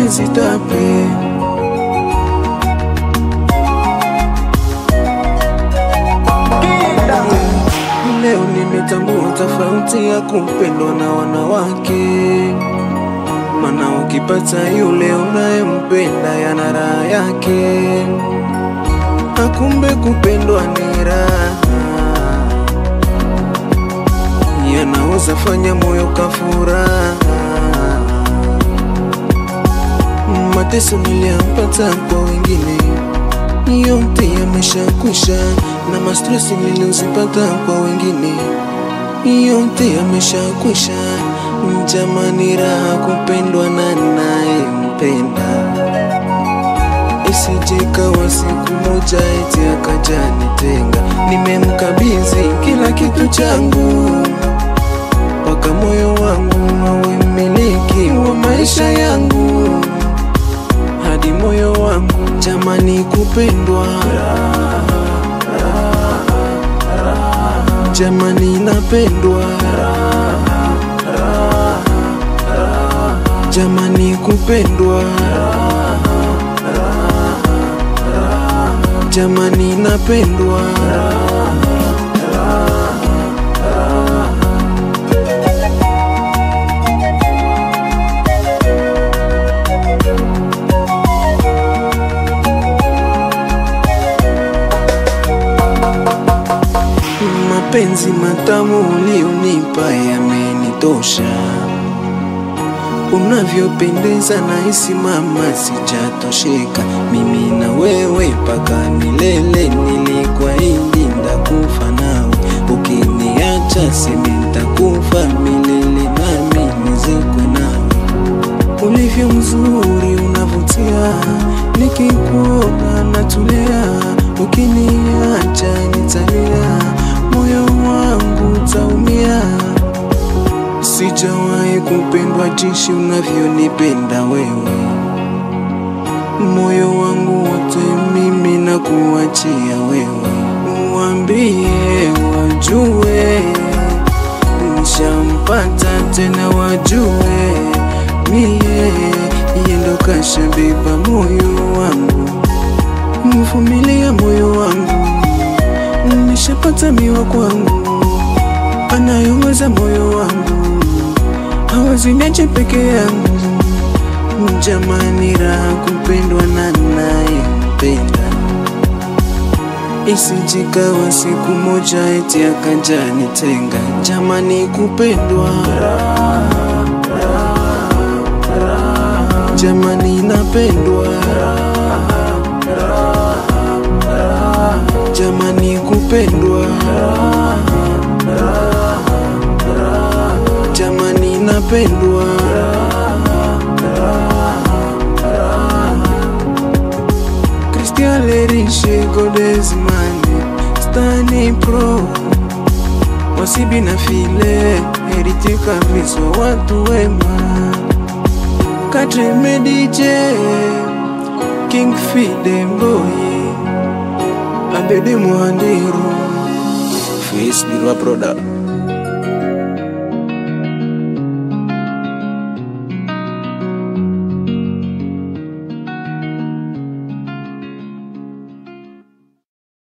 nisitape. Leo nimetambua tofauti ya kupendwa na wanawake. Maana ukipata yule unayempenda yana raha yake. Akumbe kupendwa ni raha, yanaweza fanya moyo kafuraha. Mateso niliyapata kwa wengine yote yameshakwisha, na mastresi nilizopata kwa wengine yote yameshakwisha. Jamani, raha kupendwa na nayempenda. Isije kawa siku moja eti akaja nitenga. Nimemkabidhi kila kitu changu, mpaka moyo wangu awe mmiliki wa maisha yangu, hadi moyo wangu. Jamani, kupendwa, jamani napendwa, jamani kupendwa, jamani napendwa. Mapenzi matamu ulionipa yamenitosha. Unavyopendeza nahisi mama sijatosheka. Mimi na wewe mpaka milele, nilikuahidi nitakufa nawe. Ukiniacha simi nitakufa milele, nami nizikwe nawe. Ulivyo mzuri unavutia, nikikuona natulia. Ukiniacha nitalia, moyo wangu utaumia. Sijawahi kupendwa jinsi unavyonipenda wewe. Moyo wangu wote mimi nakuachia wewe. Uambie wajue nishampata, tena wajue mie yendo kashabeba moyo wangu. Mvumilia moyo wangu, nishapata miwa kwangu, anayongoza moyo wangu, hawezi niache peke yangu. Jamani, raha kupendwa na nayempenda. Isije kawa siku moja eti akaja nitenga. Jamani kupendwa, jamani napendwa, jamani kupendwa, jamani napendwa. Christian Lerishe Godesmani Stani Pro Wasibi na file Eritika viso watu wema. Katre DJ King Fide Mboye Abede Muhandiru Face Birwa Product.